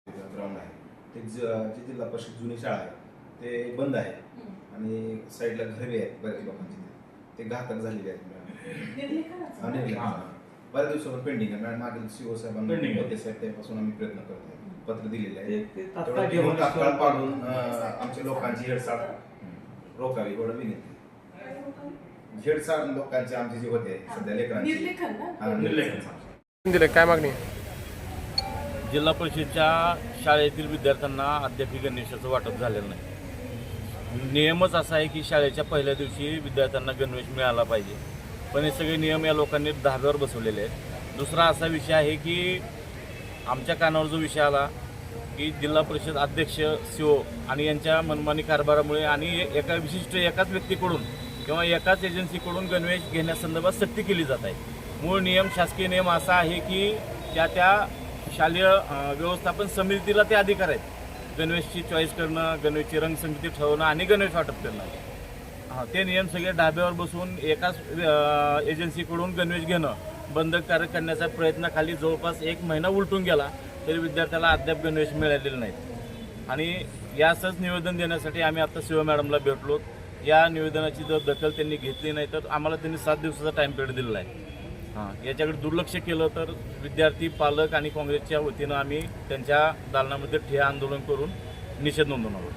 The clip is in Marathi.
ग्राउंड आहे ते जी जिल्हा परिषद जुनी शाळा आहे ते बंद आहे आणि साईडला घरे आहेत बऱ्याच लोकांची ते घातक झालेले आहेत. बऱ्याच दिवसावर पेंडिंग आहे मॅडम. मागील सीओ साहेबांना साहेब त्यापासून आम्ही प्रयत्न करतो, पत्र दिलेले आहे. तात्काळ पाडून आमच्या लोकांची हेडसाळ रोखावी एवढं विनंती. हेडसाळ लोकांचे आमचे जे होते सध्या लेकरांची दिले काय मागणी? जिल्हा परिषदच्या शाळेतील विद्यार्थ्यांना अद्याप गणवेशाचं वाटप झालेलं नाही. नियमच असा आहे की शाळेच्या पहिल्या दिवशी विद्यार्थ्यांना गणवेश मिळाला पाहिजे, पण हे सगळे नियम या लोकांनी धाब्यावर बसवलेले आहेत. दुसरा असा विषय आहे की आमच्या कानावर जो विषय आला की जिल्हा परिषद अध्यक्ष सीओ आणि यांच्या मनमानी कारभारामुळे आणि एकाच व्यक्तीकडून किंवा एकाच एजन्सीकडून गणवेश घेण्यासंदर्भात सक्ती केली जात आहे. मूळ नियम शासकीय नियम असा आहे की त्या शालेय व्यवस्थापन समितीला ते अधिकार आहेत गणवेशची चॉईस करणं, गणवेशची रंगसंगती ठरवणं आणि गणवेश वाटप करणं. ते नियम सगळे ढाब्यावर बसून एकाच एजन्सीकडून गणवेश घेणं बंधनकारक करण्याचा प्रयत्नाखाली जवळपास 1 महिना उलटून गेला तरी विद्यार्थ्याला अद्याप गणवेश मिळालेले नाहीत. आणि याचंच निवेदन देण्यासाठी आम्ही आता सीओ मॅडमला भेटलो. या निवेदनाची जर दखल त्यांनी घेतली नाही तर आम्हाला त्यांनी 7 दिवसाचा टाईम पिरियड दिलेला आहे. याच्याकडे दुर्लक्ष केलं तर विद्यार्थी, पालक आणि काँग्रेसच्या वतीनं आम्ही त्यांच्या दालनामध्ये ठिय्या आंदोलन करून निषेध नोंदवणार आहोत.